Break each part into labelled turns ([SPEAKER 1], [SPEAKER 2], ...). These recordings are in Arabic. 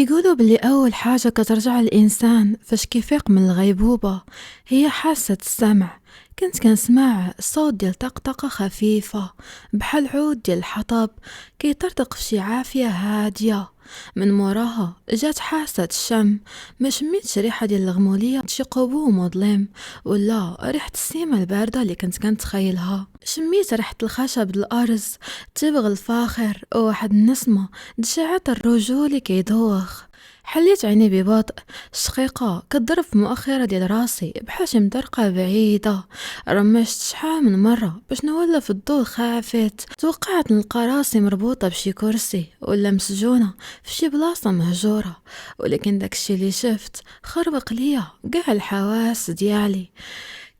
[SPEAKER 1] كيقولوا بلي أول حاجة كترجع الإنسان فاش كيفيق من الغيبوبة هي حاسة السمع. كنت كنسمع صوت ديال طقطقة خفيفة بحال عود ديال الحطب كيطرطق في شي عافية هادية. من موراها جات حاسة الشم، ما شميتش ريحة ديال الغمولية شي قبو مظلم ولا ريحة السيمة الباردة اللي كنت كنتخيلها. شميت ريحة الخشب الأرز تبغ الفاخر وواحد النسمة دشعت الرجولي كيدوخ. حليت عيني ببطء، الشقيقة كتضرب في مؤخرة ديال راسي بحال شي مدرقة بعيدة. رمشت شحال من مرة باش نولف الضوء خافت، توقعت نلقى راسي مربوطة بشي كرسي ولا مسجونة في شي بلاصة مهجورة، ولكن داكشي اللي شفت خربق ليا قاع الحواس ديالي.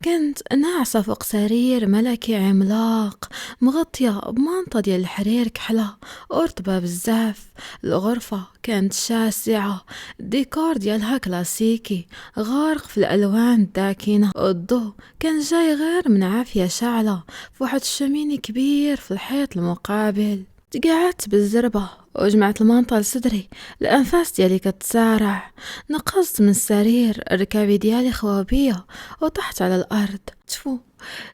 [SPEAKER 1] كنت ناعسة فوق سرير ملكي عملاق مغطية بمانطة ديال الحرير كحلة ورطبة بزاف. الغرفة كانت شاسعة، الديكور ديالها كلاسيكي غارق في الألوان الداكنة، والضوء كان جاي غير من عافية شعلة فواحد الشميني كبير في الحيط المقابل. تقعدت بالزربة وجمعت المانطة لصدري، الأنفاس ديالي كتسارع. نقصت من السرير، ركابي ديالي خوابية وطحت على الأرض. تفو،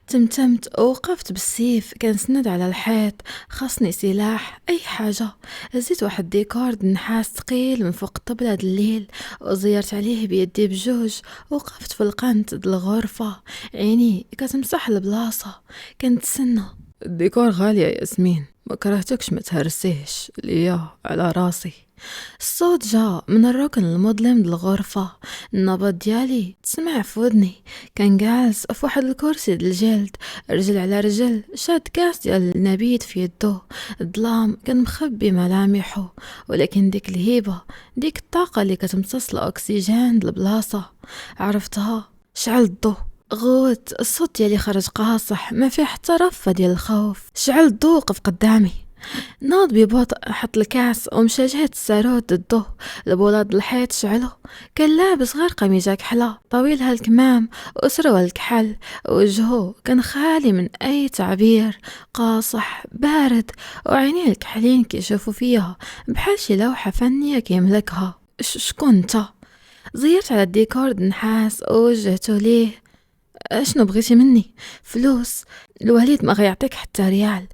[SPEAKER 1] تمتمت ووقفت بالسيف كنسند على الحيط. خاصني سلاح، أي حاجة. هزيت واحد ديكور نحاس ثقيل من فوق الطبلة د الليل وزيرت عليه بيدي بجوج. وقفت في القنت د الغرفة، عيني كتمسح البلاصة. كنتسنى. الديكور غالي يا ياسمين، ما كرهتكش ما تهرسيش ليا على راسي. الصوت جا من الركن المظلم د الغرفة، النبض ديالي تسمع في ودني. كان جالس في واحد الكرسي د الجلد، رجل على رجل، شاد كاس ديال النبيذ في يدو. الظلام كان مخبي ملامحه، ولكن ديك الهيبة، ديك الطاقة اللي كتمتص الأكسجين د البلاصة عرفتها. شعل الضوء، غوت الصوت ديالي خرج قاصح ما فيه حتى رفة ديال الخوف. شعل الضوء وقف قدامي، ناض ببطء، حط الكاس ومشى جهة الساروت الضوء. البولاد الحيط شعلو. كان لابس غير قميجة كحلة طويل هالكمام وسروال الكحل، وجهه كان خالي من أي تعبير، قاصح بارد، وعينيه الكحلين كيشوفوا فيها بحال شي لوحة فنية كيملكها. شكون انت؟ زيرت على الديكور النحاس ووجهته ليه. اشنو بغيتي مني؟ فلوس؟ الوليد ما غيعطيك حتى ريال،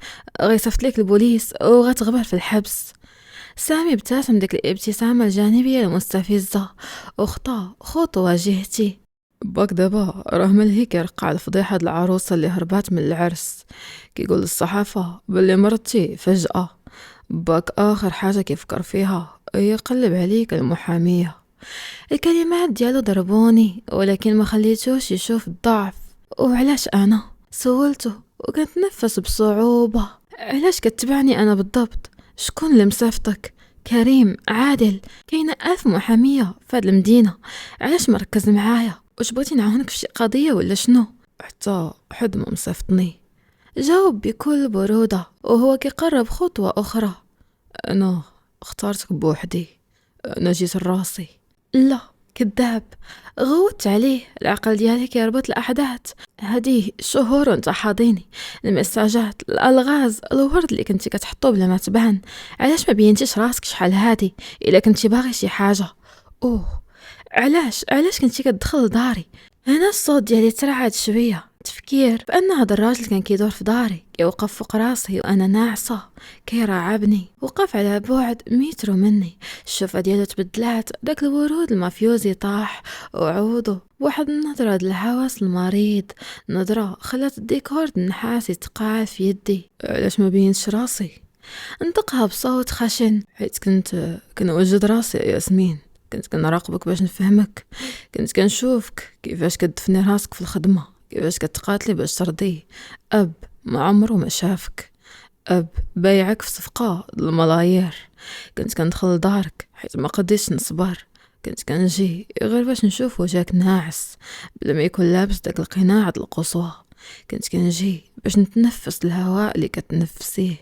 [SPEAKER 1] غيصيفط لك البوليس وغتغبر في الحبس. سامي ابتسم ديك الابتسامة الجانبية المستفزة وخطا خطوة جهتي. باك دابا راه ملهي كيرقع الفضيحة د العروسة اللي هربات من العرس، كيقول للصحافة باللي مرتي فجأة. باك آخر حاجة كيفكر فيها هي يقلب عليك المحامية. الكلمات ديالو ضربوني، ولكن ما خليتوش يشوف الضعف. وعلاش أنا؟ سولته وكنتنفس بصعوبة. علاش كتبعني أنا بالضبط؟ شكون اللي مصيفطك؟ كريم؟ عادل؟ كاينة 1000 محامية في هاد المدينة، علاش مركز معايا؟ واش بغيتي نعاونك في شي قضية ولا شنو؟ حتى حد ما مصيفطني، جاوب بكل برودة وهو كيقرب خطوة أخرى. أنا اختارتك بوحدي، أنا جيت لراسي. لا، كذاب. غوت عليه، العقل ديالي كيربط الأحداث. هذه شهور وانت حاضيني، المساجات، الألغاز، الورد اللي كنتي كتحطو بلا ما تبان. علاش ما بينتيش راسك شحال هادي إلا كنتي باغي شي حاجة؟ اوه، علاش كنتي كتدخل لداري؟ هنا الصوت ديالي ترعد شوية. تفكير بأن هذا الراجل كان كيدور في داري، كيوقف فوق راسي وأنا ناعسة، كيراعبني. وقف على بعد 100 متر مني، الشوفة ديالو تبدلات، داك الورود المافيوزي طاح وعوضه بواحد النظرة د الهواس المريض، نظرة خلات الديكور النحاس يتقال في يدي. علاش ما بينش راسي؟ انطقها بصوت خشن، حيت كنوجد راسي يا ياسمين، كنت كنراقبك باش نفهمك، كنت كنشوفك كيفاش كتدفني راسك في الخدمة، كيفاش كتقاتلي باش ترضيه. أب ما عمره ما شافك، أب بايعك في صفقة الملايير. كنت كندخل لدارك حيت ما قديتش نصبر، كنت كنجي غير باش نشوف وجهك ناعس بلا ما يكون لابس داك القناع د القصوى، كنت كنجي باش نتنفس الهواء اللي كتنفسيه.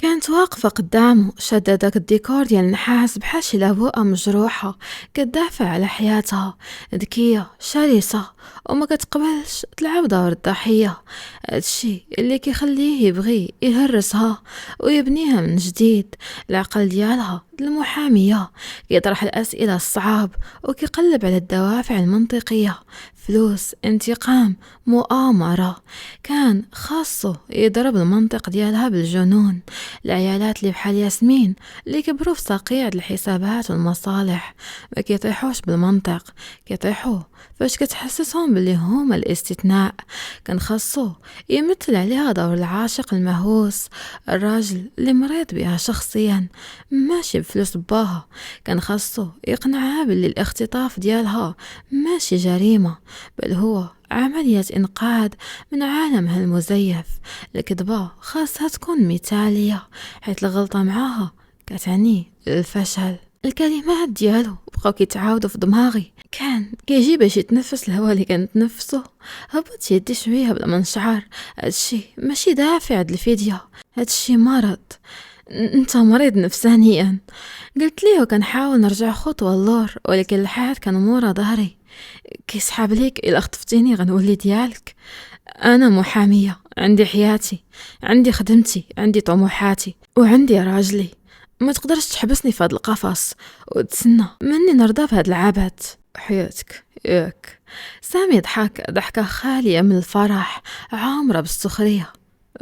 [SPEAKER 1] كانت واقفة قدامه شادة داك الديكور ديال النحاس بحال شي لابوءة مجروحة كتدافع على حياتها، ذكية شرسة وما كتقبلش تلعب دور الضحية. هادشي اللي كيخليه يبغي يهرسها ويبنيها من جديد. العقل ديالها المحامية كيطرح الأسئلة الصعاب وكيقلب على الدوافع المنطقية، فلوس، انتقام، مؤامرة. كان خاصو يضرب المنطق ديالها بالجنون. العيالات اللي بحال ياسمين اللي كبروا في صقيع الحسابات والمصالح ما كيطيحوش بالمنطق، كيطيحوا فاش كتحسسهم باللي هما الاستثناء. كان خاصو يمثل عليها دور العاشق المهووس، الراجل اللي مريض بها شخصيا ماشي بفلوس باها. كان خاصو يقنعها باللي الاختطاف ديالها ماشي جريمة، بل هو عملية إنقاذ من عالمها المزيف. الكذبة خاصها تكون مثالية، حيث الغلطة معاها كتعني الفشل. الكلمات ديالو بقاو كيتعاودوا في دماغي، كان كيجي باش يتنفس الهواء اللي كنتنفسو. هبط يدي شويه بلا ما نشعر. هادشي ماشي دافع د الفدية، هادشي مرض. انت مريض نفسانيا. قلت ليه وكنحاول نرجع خطوه اللور، ولكن الحياة كان مورا ظهري كيسحب ليك. الا خطفتيني غنولي ديالك. انا محاميه، عندي حياتي، عندي خدمتي، عندي طموحاتي وعندي راجلي. ما تقدرش تحبسني في هذا القفص وتسنى مني نرضى بهذا العبث. حياتك ياك. سامي ضحك ضحكه خاليه من الفرح، عامره بالسخريه.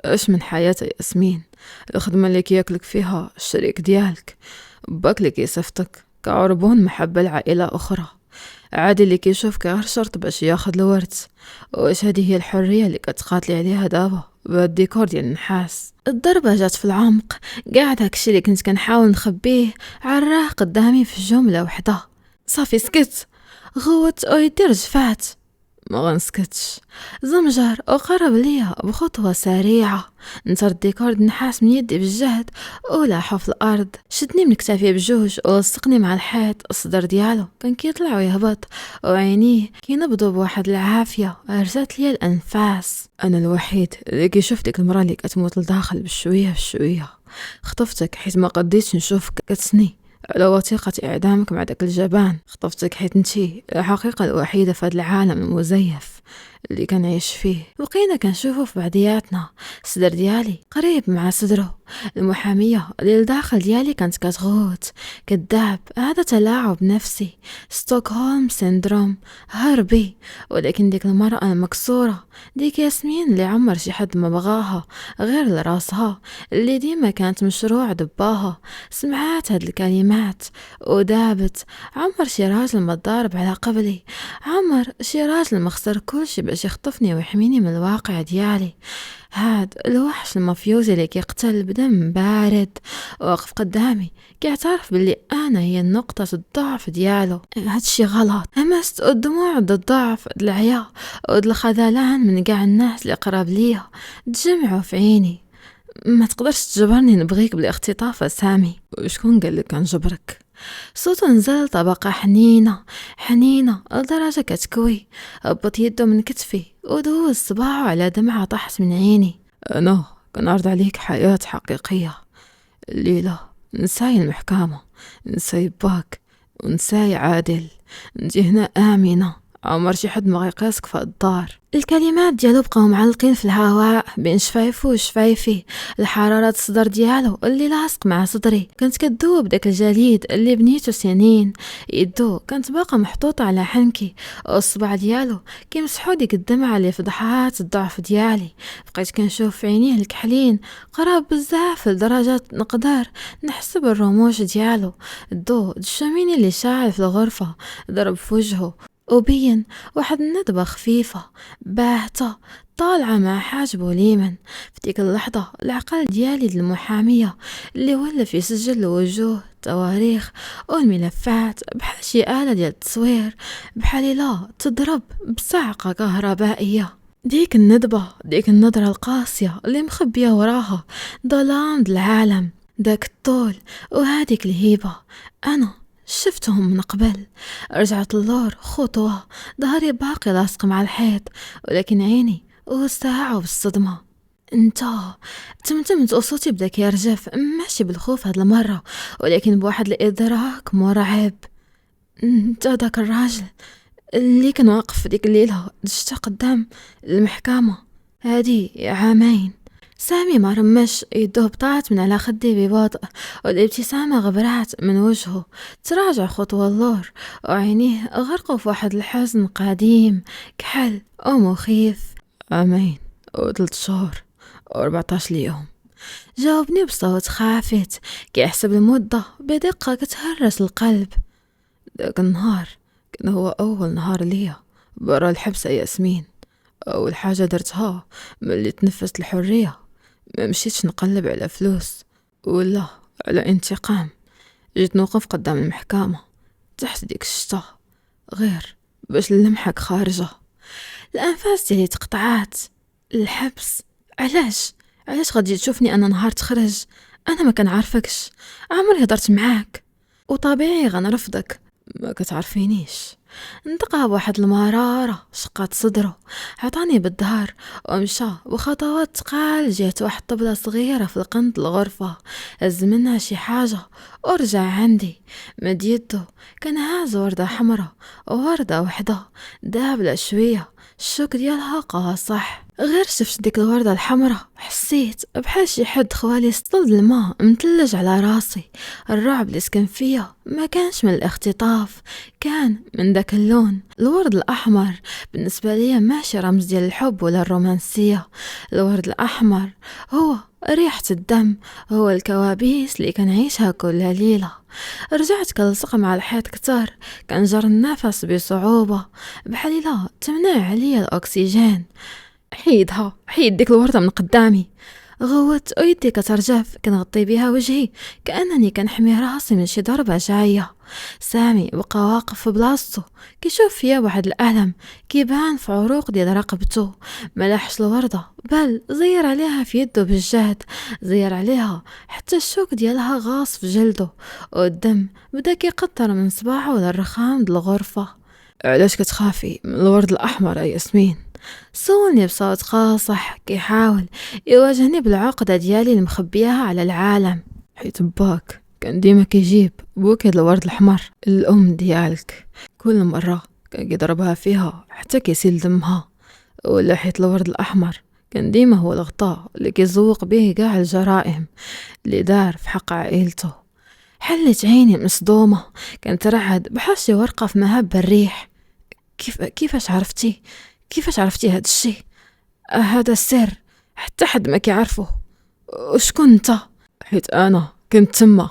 [SPEAKER 1] اش من حياة ياسمين؟ الخدمه اللي كياكلك فيها الشريك ديالك، باك اللي كيصيفطك كعربون محبه لعائله اخرى، عادي اللي كيشوفك غير شرط باش ياخد الورث. واش هذه هي الحريه اللي كتقاتلي عليها دابا بهاد الديكور ديال النحاس؟ الضربه جات في العمق. قاع داكشي اللي كنت كنحاول نخبيه عراه قدامي في جمله وحده. صافي سكت. غوت ويدي رجفات. ما غنسكتش. زمجر وقرب ليا بخطوة سريعة. نصر الديكور النحاس من يدي بالجهد ولاحو في الأرض. شدني من كتافي بجوج ولصقني مع الحيط. الصدر ديالو كان كيطلع ويهبط وعينيه كينبضوا بواحد العافية هرسات ليا الأنفاس. أنا الوحيد اللي كيشوف ديك المرأة اللي كتموت لداخل بشوية بشوية. خطفتك حيت ما قديتش نشوفك كتسني على وثيقة إعدامك مع داك الجبان. خطفتك حيت انتي الحقيقة الوحيدة في هذا العالم المزيف اللي كنعيش فيه. بقينا كنشوفو في بعضياتنا. الصدر ديالي قريب مع صدره. المحامية اللي لداخل ديالي كانت كتغوت. كذاب، هذا تلاعب نفسي، ستوكهولم سيندروم، هربي. ولكن ديك المرأة المكسورة، ديك ياسمين اللي عمر شي حد ما بغاها غير لراسها، اللي ديما كانت مشروع دباها، سمعات هاد الكلمات ودابت. عمر شي راجل ما ضارب على قبلي، عمر شي راجل ما خسر كلشي باش يخطفني ويحميني من الواقع ديالي. هاد الوحش المافيوزي اللي كيقتل بدم بارد واقف قدامي كيعترف باللي انا هي نقطة الضعف ديالو. هادشي غلط. همست الدموع ضد الضعف د العيا ود الخذلان من كاع الناس اللي قراب ليا تجمعوا في عيني. ما تقدرش تجبرني نبغيك بالاختطاف سامي. وشكون قالك كنجبرك؟ صوته نزل طبقة حنينة حنينة لدرجة كتكوي. هبط يدو من كتفي ودوز صباعه على دمعة طاحت من عيني. أنا كنعرض عليك حياة حقيقية. الليلة نساي المحكمة، نساي باك ونساي عادل. نجي هنا آمنة، عمر شي حد ما غيقاسك في الدار. الكلمات ديالو بقاو معلقين في الهواء بين شفايفو وشفايفي. الحرارة الصدر ديالو اللي لاصق مع صدري كانت كتذوب داك الجليد اللي بنيتو سنين. يدو كانت باقا محطوطة على حنكي، والصبع ديالو كيمسحو ديك الدمعة اللي فضحات الضعف ديالي. بقيت كنشوف في عينيه الكحلين قراب بزاف لدرجة نقدر نحسب الرموش ديالو. الضوء الشميني اللي شاعل في الغرفة ضرب في وجهه وبين واحد الندبة خفيفة باهتة طالعة مع حاجبه ليمن. في ديك اللحظة العقل ديالي المحامية اللي ولف يسجل الوجوه، تواريخ والملفات بحال شي آلة ديال التصوير، بحال لا تضرب بصعقة كهربائية. ديك الندبة، ديك النظرة القاسية اللي مخبية وراها ظلام العالم، داك الطول وهاديك الهيبة أنا شفتهم من قبل. رجعت اللور خطوة، ظهري باقي لاصق مع الحيط، ولكن عيني وسعوا بالصدمة. انت تمتمت وصوتي بدا كيرجف، ماشي بالخوف هاد المرة، ولكن بواحد الإدراك مرعب. انت داك الراجل اللي كان واقف في ديك الليلة دشتا قدام المحكمة هادي عامين. سامي ما رمش يدوه بطات من على خدي ببطء، والابتسامة غبرات من وجهه. تراجع خطوة اللور، وعينيه غرقوا في واحد الحزن قديم كحل ومخيف. عامين و3 شهور و14 يوم، جاوبني بصوت خافت كيحسب المدة بدقة كتهرس القلب. داك النهار كان هو أول نهار ليا برا الحبس يا ياسمين. أول حاجة درتها ملي تنفست الحرية ما مشيتش نقلب على فلوس ولا على انتقام. جيت نوقف قدام المحكمة تحت ديك الشتا غير باش نلمحك خارجة. الأنفاس ديالي تقطعات. الحبس؟ علاش غادي تشوفني أنا نهار تخرج؟ أنا ما كنعرفكش، عمري هضرت معاك، وطبيعي غنرفضك، ما كتعرفينيش. نطقها بواحد المرارة شقات صدره، عطاني بالظهر ومشى بخطوات تقال جهة واحد طبلة صغيرة في القنت الغرفة. هز منها شي حاجة ورجع عندي، مد يدو كان هاز وردة حمرا، وردة وحدة دابلة شوية، الشوك ديالها قاصح. غير شفت ديك الوردة الحمراء حسيت بحال شي حد خوالي سطل الماء متلج على راسي. الرعب اللي سكن فيا ما كانش من الاختطاف، كان من داك اللون. الورد الأحمر بالنسبة لي ماشي رمز ديال الحب ولا الرومانسية. الورد الأحمر هو ريحة الدم، هو الكوابيس اللي كنعيشها كل ليلة. رجعت كنلصق مع الحيط كتر، كنجر النفس بصعوبة بحال لا تمنع عليا الأكسجين. حيد ديك الوردة من قدامي. غوت ويدي كترجف كنغطي بها وجهي كأنني كنحمي راسي من شي ضربة جاية. سامي بقى واقف في بلاصتو كيشوف فيا واحد الألم كيبان في عروق ديال رقبته. ملحش الوردة بل زير عليها في يده بالجهد، زير عليها حتى الشوك ديالها غاص في جلده، والدم بدا كيقطر من صباعه للرخام ديال الغرفة. علاش كتخافي من الورد الأحمر يا ياسمين؟ سولني بصوت قاصح كيحاول يواجهني بالعقدة ديالي المخبياها على العالم. حيت باك كان ديما كيجيب بوكي الورد الأحمر الأم ديالك، كل مرة كان كيضربها فيها حتى كيسيل دمها. ولا حيت الورد الأحمر كان ديما هو الغطاء اللي كيزوق به كاع الجرائم اللي دار في حق عائلته. حلت عيني مصدومة، كانت ترعد بحال شي ورقة في مهب الريح. كيفاش عرفتي هاد الشي؟ هذا السر حتى حد ما كيعرفه. وشكون انت؟ حيت انا كنت تما.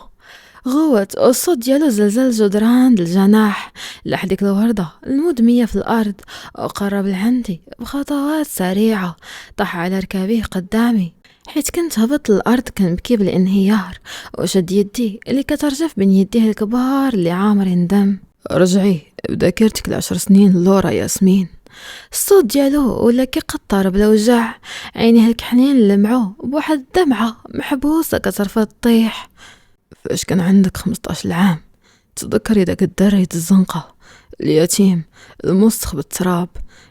[SPEAKER 1] غوت والصوت ديالو زلزل جدران الجناح، لح ديك الوردة المدمية في الأرض وقرب لعندي بخطوات سريعة. طاح على ركابيه قدامي حيت كنت هبط الأرض كنبكي بالانهيار، وشد يدي اللي كترجف بين يديه الكبار اللي عامرين دم. رجعي بذاكرتك ل10 سنين اللورا ياسمين. الصوت ديالو ولا كيقطر بلا وجع، عينيه الكحلين لمعو بواحد الدمعة محبوسة كترفض تطيح. فاش كان عندك 15 عام تذكري داك الدري الزنقة اليتيم المسخ بالتراب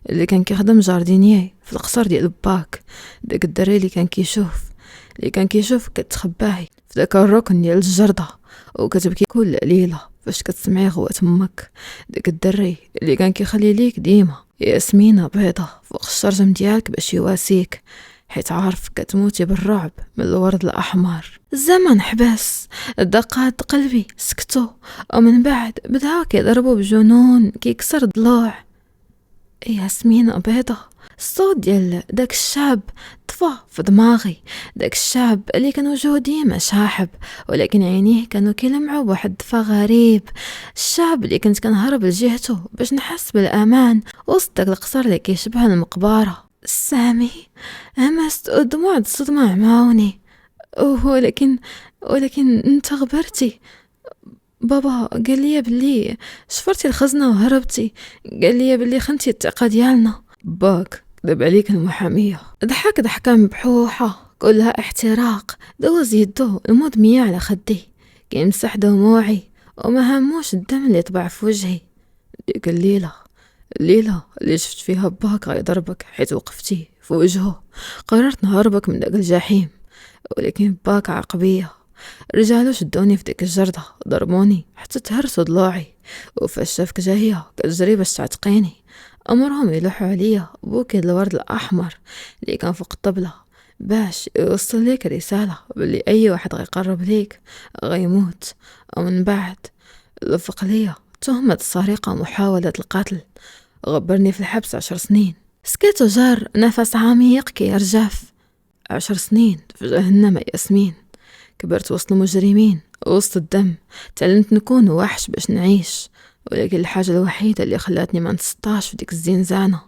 [SPEAKER 1] اللي كان كيخدم جاردينيه في القصر ديال باك؟ داك الدري اللي كان كيشوف كتخباي في داك الركن ديال الجردة وكتبكي كل ليلة فاش كتسمعي غوة امك؟ داك الدري اللي كان كيخلي ليك ديما ياسمينة بيضة فوق الشرجم ديالك باش يواسيك، حيت عارف كتموتي بالرعب من الورد الأحمر. الزمن حبس، دقات قلبي سكتوا، ومن بعد بداو كيضربوا بجنون كيكسر ضلوع. ياسمينة بيضة، الصوت ديال داك الشاب طفى في دماغي. داك الشاب اللي كان وجهه ديما شاحب ولكن عينيه كانوا كيلمعوا بواحد الدفا غريب. الشاب اللي كنت كنهرب لجهته باش نحس بالامان وسط داك القصر اللي كيشبه المقبره. سامي، همست ودموع الصدمه عماوني. ولكن انت غبرتي. بابا قال لي بلي شفرتي الخزنه وهربتي، قال لي بلي خنتي الثقه ديالنا. باك كذب عليك المحاميه. ضحك ضحكه مبحوحه كلها احتراق. دوز يدو المدميه على خدي كيمسح دموعي وما هموش الدم اللي طبع في وجهي. ديك الليله الليلة اللي شفت فيها باك غيضربك حيت وقفتي في وجهه، قررت نهربك من داك الجحيم، ولكن باك عقبية. رجالو شدوني في ديك الجردة، ضربوني حتى تهرسوا ضلوعي، وفاش شافك جاية كتجري باش تعتقيني، أمرهم يلوحوا عليا بوكي الورد الأحمر اللي كان فوق الطبلة باش يوصل ليك رسالة باللي أي واحد غيقرب ليك غيموت. ومن بعد لفق ليا تهمة السرقة ومحاولة القتل، غبرني في الحبس 10 سنين. سكت وجر نفس عميق كي يرجف. 10 سنين في جهنم ياسمين، كبرت وسط المجرمين وسط الدم، تعلمت نكون وحش باش نعيش، ولكن الحاجة الوحيدة اللي خلاتني ما نتسطاش في ديك الزنزانة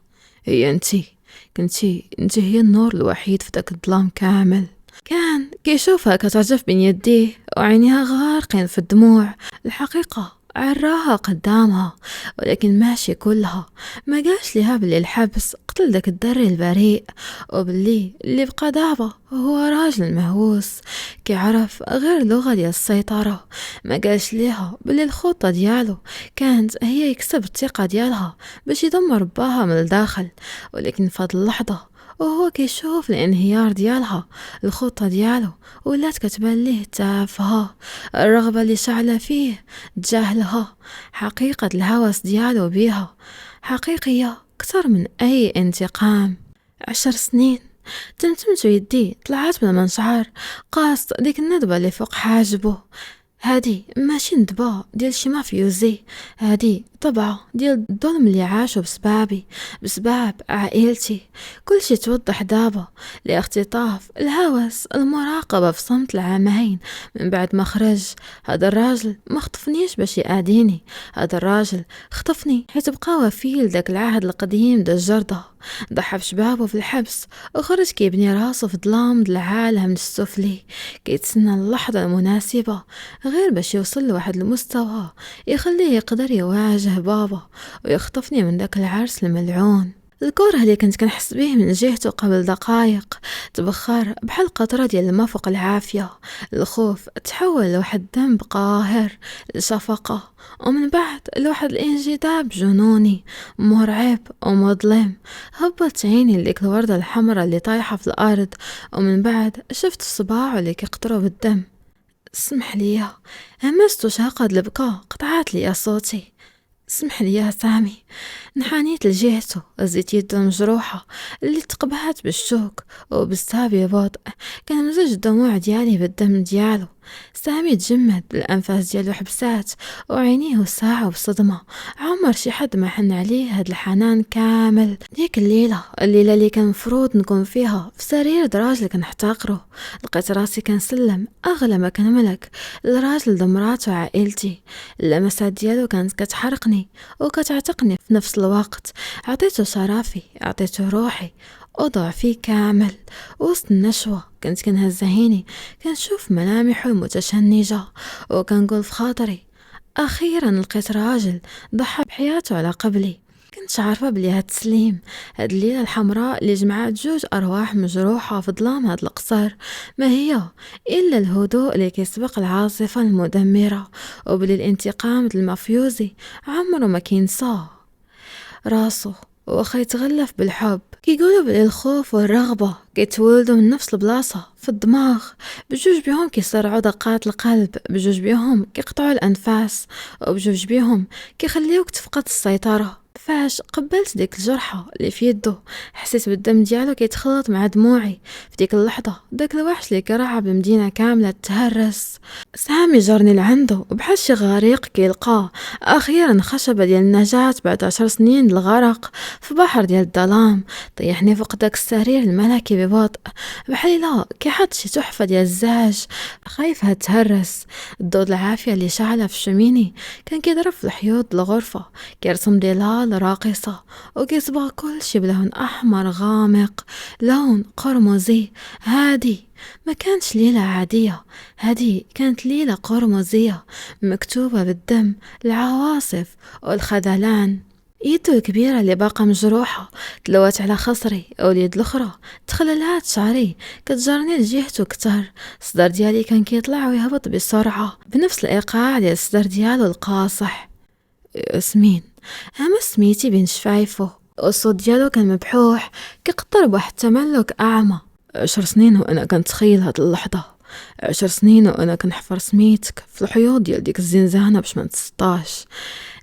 [SPEAKER 1] هي انتي. انتي هي النور الوحيد في داك الظلام كامل. كان كيشوفها كترجف بين يديه وعينيها غارقين في الدموع. الحقيقة عراها قدامها، ولكن ماشي كلها. ما قالش ليها بلي الحبس قتل داك الدري البريء، وبلي اللي بقى دابا هو راجل مهووس كيعرف غير لغة ديال السيطرة. ما قالش ليها بلي الخطة ديالو كانت هي يكسب الثقة ديالها باش يدمر باها من الداخل، ولكن في هاد اللحظة وهو كيشوف الانهيار ديالها، الخطة ديالو ولات كتبان ليه تافهة. الرغبة اللي شعل فيه تجاهلها، حقيقة الهوس ديالو بيها حقيقية أكثر من أي انتقام. 10 سنين تمتمت يدي طلعت من المنشعر قاص ديك الندبة اللي فوق حاجبه. هادي ماشي ندبة ديال شي مافيوزي، هادي طبعة ديال الظلم اللي عاشوا بسبابي، بسباب عائلتي. كل شي توضح دابا، الاختطاف، الهوس، المراقبة في صمت العامين من بعد ما خرج. هذا الراجل ما خطفنيش باش يأذيني، هذا الراجل خطفني حيت بقى وفي لداك العهد القديم دا الجردة. ضحى بشبابه في الحبس وخرج كيبني راسه في ظلام العالم السفلي، كيتسنى اللحظة المناسبة غير باش يوصل لواحد المستوى يخليه يقدر يواجه بابا ويخطفني من داك العرس الملعون. الكره اللي كنت كنحس به من جهته قبل دقائق تبخر بحال قطرة ديال الماء فوق العافية. الخوف تحول لواحد ذنب قاهر، لشفقة، ومن بعد لواحد الانجذاب جنوني مرعب ومظلم. هبط عيني لديك الوردة الحمراء اللي طايحة في الأرض، ومن بعد شفت صباعه اللي كيقطروا بالدم. اسمح لي، همست وشاقد البكاء قطعت لي صوتي. اسمح لي يا سامي. انحنيت لجهته، هزيت يده المجروحة اللي تقبعت بالشوك وبالساب ببطء. كان مزج الدموع ديالي بالدم ديالو. سامي تجمد، الأنفاس ديالو حبسات وعينيه ساعة بصدمة. عمر شي حد ما حن عليه هاد الحنان كامل. ديك الليلة اللي كان مفروض نكون فيها في سرير راجل كنحتقره، لقيت راسي كنسلم أغلى ما كنملك الراجل دمراته عائلتي. اللمسات ديالو كانت كتحرقني وكتعتقني في نفس الوقت. عطيته شرفي، عطيته روحي وضعفي كامل. وسط النشوة كنت كنهز عيني كنشوف ملامحه المتشنجة، وكنقول في خاطري أخيرا لقيت راجل ضحى بحياته على قبلي. كنت عارفة بلي هاد التسليم، هاد الليلة الحمراء اللي جمعت جوج أرواح مجروحة في ظلام هاد القصر، ما هي إلا الهدوء اللي كيسبق العاصفة المدمرة، وبلي الانتقام المافيوزي عمره ما كينساه راسه وخا يتغلف بالحب. كيقولوا بلي الخوف والرغبة كيتولدوا من نفس البلاصة في الدماغ، بجوج بيهم كيسرعوا دقات القلب، بجوج بيهم كيقطعوا الأنفاس، وبجوج بيهم كيخليوك تفقد السيطرة. فاش قبلت ديك الجرحة اللي في يده حسيت بالدم ديالو كيتخلط مع دموعي. في ديك اللحظة داك الوحش اللي كيرعب المدينة كاملة تهرس. سامي جرني لعنده وبحال شي غريق كيلقاه أخيرا خشبة ديال النجاة بعد 10 سنين الغرق في بحر ديال الظلام. طيحني فوق داك السرير الملكي ببطء بحال لا كيحط شي تحفة ديال الزاج خايفها تهرس. الضوء العافية اللي شعلها في الشميني كان كيضرب في الحيوط الغرفة، كيرسم ظلال راقصة وكيصبغ كل شي بلون أحمر غامق، لون قرمزي. هادي ما كانتش ليلة عادية، هادي كانت ليلة قرمزية مكتوبة بالدم، العواصف والخذلان. يدو الكبيرة اللي باقة مجروحة تلوات على خصري، واليد الأخرى تخللات شعري كتجرني لجهته كتر. الصدر ديالي كان كيطلع ويهبط بسرعة بنفس الإيقاع ديال الصدر ديالو القاصح. ياسمين همس سميتي بين شفايفه، والصوت ديالو كان مبحوح كيقطر بواحد التملك أعمى. 10 سنين وأنا كنتخيل هاد اللحظة، 10 سنين وأنا كنحفر سميتك في الحيوط ديال ديك الزنزانة باش ما نتسطاش.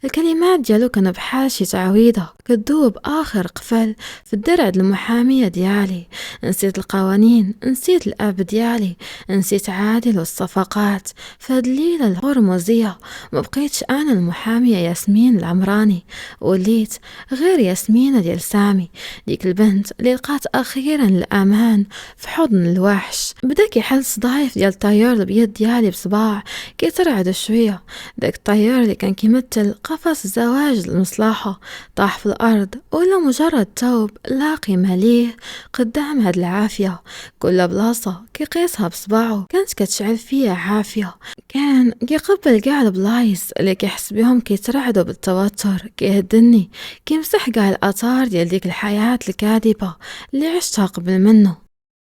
[SPEAKER 1] الكلمات ديالو كانوا بحال شي تعويضة كدوب آخر قفل في الدرع المحامية ديالي. نسيت القوانين، نسيت الأب ديالي، نسيت عادل والصفقات. فهاد الليلة الهرمزية ما بقيتش أنا المحامية ياسمين العمراني، وليت غير ياسمينة ديال سامي، ديك البنت اللي لقات أخيرا الأمان في حضن الوحش. بدا كيحس ضعيف ديال الطيار البيض ديالي بصباع كيترعد شوية. داك الطيار اللي كان كيمثل قفص الزواج المصلحة طاح في الأرض ولا مجرد توب لا قيمة ليه قدام هاد العافية. كل بلاصة كيقيسها بصباعه كانت كتشعل فيها عافية. كان كيقبل كاع البلايص اللي كيحس بهم كيترعدوا بالتوتر، كيهدني، كيمسح كاع الآثار ديال ديك الحياة الكاذبة اللي عشتها قبل منه.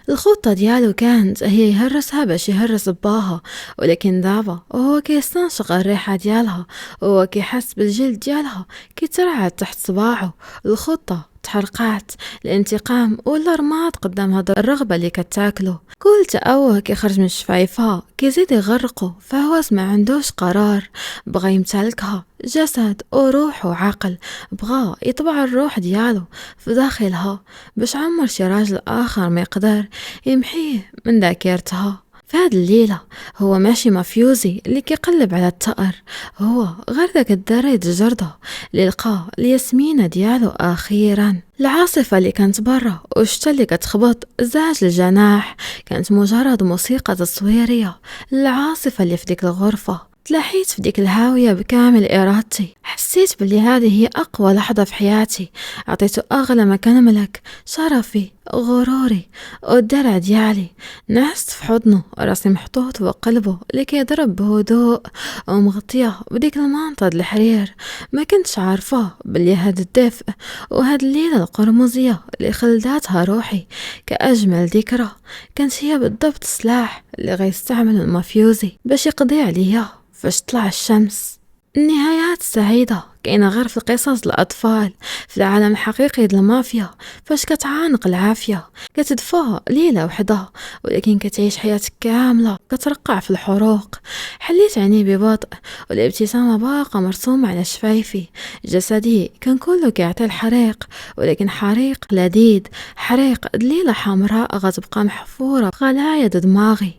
[SPEAKER 1] الخطة ديالو كانت هي يهرسها باش يهرس باها، ولكن دابا هو كيستنشق الريحة ديالها، هو كيحس بالجلد ديالها كيترعد تحت صباعه. الخطة تحرقات، الانتقام ولا رماد قدام هاد الرغبة اللي كتاكله. كل تأوه كيخرج من شفايفها كيزيد يغرقه، فهواس ما عندوش قرار، بغا يمتلكها جسد وروح وعقل، بغا يطبع الروح ديالو في داخلها باش عمر شي راجل آخر ما يقدر يمحيه من ذاكرتها. فهاد الليلة هو ماشي مافيوزي اللي كيقلب على التأر، هو غير داك الدري الجردة اللي لقى الياسمينة ديالو أخيرا. العاصفة اللي كانت برا والشتا اللي كتخبط زاج الجناح كانت مجرد موسيقى تصويرية. العاصفة اللي في ديك الغرفة تلاحيت في ديك الهاوية بكامل إرادتي، حسيت بلي هذه هي أقوى لحظة في حياتي. عطيته أغلى ما كان ملك، شرفي، غروري والدرع ديالي. نعست في حضنه، راسي محطوط وقلبه اللي كيضرب بهدوء، ومغطية بديك المنطاد الحرير. ما كنتش عارفة بلي هاد الدفء وهاد الليلة القرمزية اللي خلداتها روحي كأجمل ذكرى كانت هي بالضبط السلاح اللي غيستعمل المافيوزي باش يقضي عليا فاش طلع الشمس. النهايات السعيدة كاينة غير في القصص الأطفال. في العالم الحقيقي ديال المافيا فاش كتعانق العافية كتدفى ليلة وحدة، ولكن كتعيش حياة كاملة كترقع في الحروق. حليت عيني ببطء والابتسامة باقة مرسومة على شفايفي. جسدي كان كله كيعطي الحريق، ولكن حريق لذيذ، حريق دليلة حمراء غتبقى محفورة بخلايا دماغي.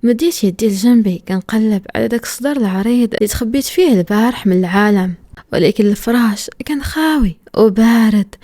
[SPEAKER 1] مديت يدي لجنبي كنقلب على داك الصدر العريض اللي تخبيت فيه البارح من العالم، ولكن الفراش كان خاوي وبارد.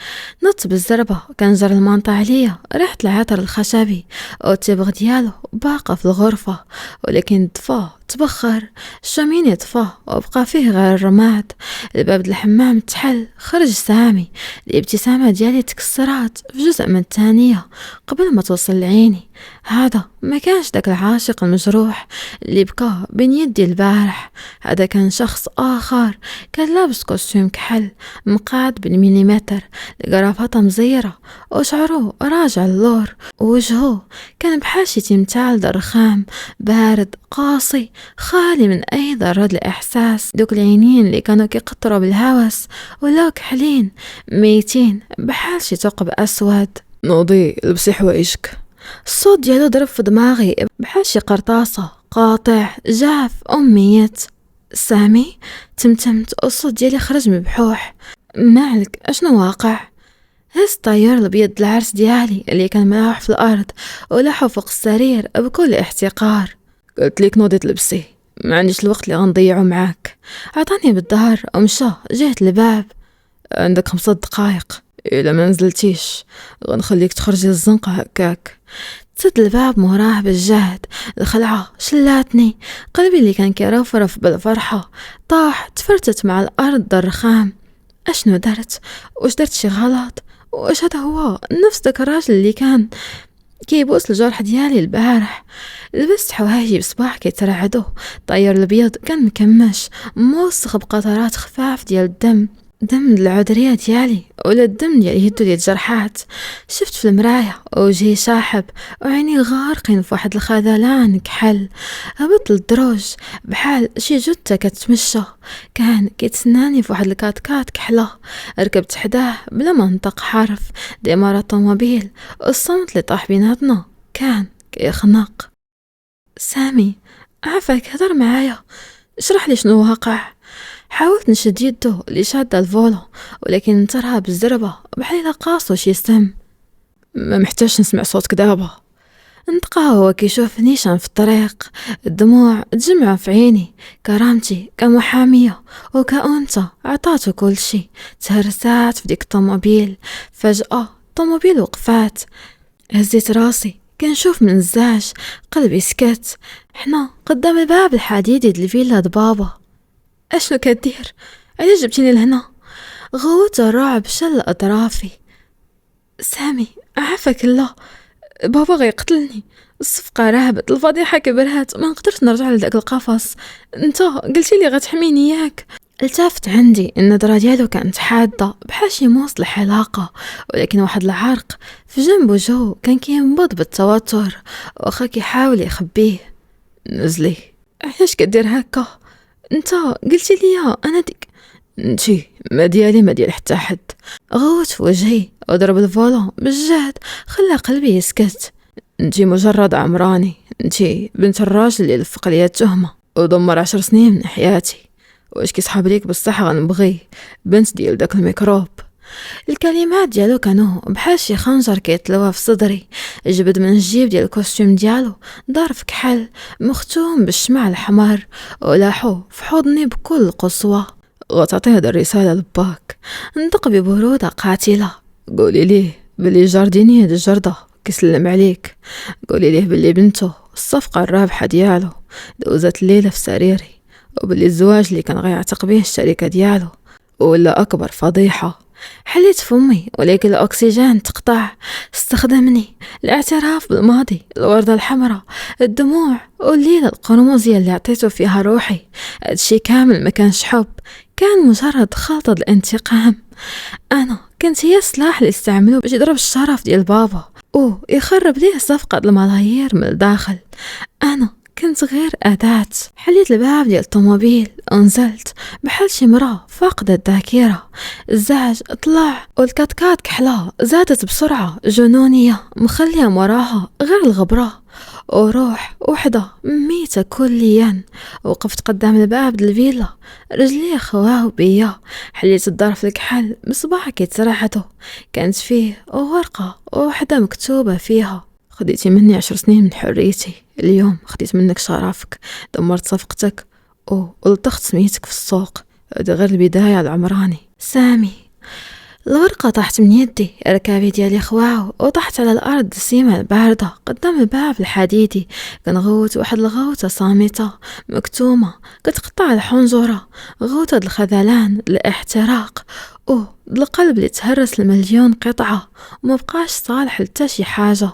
[SPEAKER 1] نط بالزربة كنجر المنطع عليا ريحة العطر الخشبي والتبغ ديالو باقة في الغرفة، ولكن طفى تبخر، الشمين طفى وبقى فيه غير الرماد. الباب الحمام تحل، خرج سامي. الابتسامة ديالي تكسرات في جزء من الثانية قبل ما توصل لعيني. هذا ما كانش داك العاشق المجروح اللي بكى بين يدي البارح، هذا كان شخص آخر. كان لابس كوستيم كحل مقاد بالمليمتر، القرافطة مزيرة وشعره راجع اللور، ووجهه كان بحال شي تمثال درخام بارد قاسي خالي من أي ذرة الإحساس. دوك العينين اللي كانوا كيقطروا بالهوس ولاو كحلين ميتين بحال شي ثقب أسود. نوضي لبسي حوايجك. الصوت ديالو ضرب في دماغي بحال شي قرطاسة قاطع جاف أميت. سامي تمتمت والصوت ديالي خرج مبحوح. مالك اشنو واقع؟ هز الطيار الابيض العرس ديالي اللي كان ملاح في الارض ولحو فوق السرير بكل احتقار. قلت لك نوضي تلبسي، ما عنديش الوقت اللي غنضيعه معاك. عطاني بالظهر ومشى جهة الباب. عندك 5 دقايق، الا ما نزلتيش غنخليك تخرجي الزنقة هكاك. تسد الباب موراه بالجهد، الخلعة شلاتني، قلبي اللي كان كيرفرف بالفرحة طاح تفرتت مع الأرض درخام. أشنو درت؟ واش درت شي غلط؟ واش هذا هو نفس داك الراجل اللي كان كيبوس الجرح ديالي البارح؟ لبست حوايجي بصباح كيترعدو. الطيار الابيض كان مكمش موسخ بقطرات خفاف ديال الدم. دم العذرية ديالي ولا الدم ديال يدو ديال الجرحات. شفت في المراية وجهي شاحب وعيني غارقين في واحد الخذلان كحل. هبط للدروج بحال شي جثة كتمشى، كان كيتسناني في واحد الكاتكات كحلة. ركبت حداه بلا ما نطق حرف، ديما الطوموبيل والصمت اللي طاح بيناتنا كان كيخنق. سامي عافاك هضر معايا، اشرح لي شنو واقع. حاولت نشد يدو اللي شادة الفولو ولكن انترها بالزربة بحال إلا قاصو شي سم. ما محتاجش نسمع صوتك دابا. انتقى هو كيشوف نيشان في الطريق، الدموع تجمع في عيني. كرامتي كمحامية وكأنثى عطاتو كل شي. تهرسات في ديك الطوموبيل. فجأة الطوموبيل وقفات، هزيت راسي كنشوف من الزاج، قلبي سكت. حنا قدام الباب الحديدي ديال الفيلا د بابا. اشنو كدير؟ علاش جبتيني لهنا؟ غوت الرعب شل اطرافي. سامي عافاك الله، بابا غيقتلني، الصفقة رهبت، الفضيحة كبرات، ما نقدرش نرجع لداك القفص. انت قلتي لي غتحميني ياك. التفت عندي، النظرة ديالو كانت حادة بحال شي مصلح علاقة، ولكن واحد العرق في جنبو جو كان كينبض بالتوتر واخا كيحاول يخبيه. نزلي، علاش كدير هكا؟ انت قلتي لي انا ديك. انتي ما ديالي ما ديال حتى حد. غوت في وجهي وضرب الفولون بالجهد خلى قلبي يسكت. انتي مجرد عمراني، انتي بنت الراجل اللي لفق ليا التهمة ودمر 10 سنين من حياتي. واش كيصحاب ليك بصح غنبغي بنت ديال داك الميكروب؟ الكلمات ديالو كانوا بحال شي خنجر كيتلوى في صدري. جبد من الجيب ديال الكوستيم ديالو ظرف كحل مختوم بالشمع الحمر ولاحو في حضني بكل قسوة. غتعطي هاد الرسالة لباك، نطق ببرودة قاتلة. قولي ليه بلي جارديني هاد الجردة كيسلم عليك. قولي ليه بلي بنته الصفقة الرابحة ديالو دوزت الليلة في سريري، وبلي الزواج اللي كان غيعتق بيه الشركة ديالو ولا أكبر فضيحة. حليت فمي ولكن الأكسجين تقطع. استخدمني الاعتراف بالماضي، الوردة الحمراء، الدموع والليلة القرمزية اللي عطيته فيها روحي. هادشي كامل ما كانش حب، كان مجرد خلطة الانتقام. أنا كنت هي السلاح اللي استعملوه باش يضرب الشرف ديال بابا يخرب ليه صفقة الملايير من الداخل. أنا كنت غير أداة. حليت الباب ديال الطوموبيل ونزلت بحال شي مرأة فاقدة الذاكرة. الزعج طلع والكاتكات كحلة زادت بسرعة جنونية، مخلية وراها غير الغبرة وروح وحدة ميتة كليا. وقفت قدام الباب ديال الفيلا، رجلي خواو بيا. حليت الظرف الكحل بصباع كيترعدو، كانت فيه ورقة وحدة مكتوبة فيها: خديتي مني 10 سنين من حريتي، اليوم خديت منك شرفك، دمرت صفقتك ولطخت سميتك في السوق. هذا غير البداية العمراني. سامي. الورقة طاحت من يدي، ركابي ديالي خواو وطحت على الأرض السيمة الباردة قدام الباب الحديدي. كنغوت واحد الغوتة صامتة مكتومة كتقطع الحنجرة، غوتة الخذلان، الاحتراق القلب اللي تهرس ل1,000,000 قطعة ومبقاش صالح لتا شي حاجة.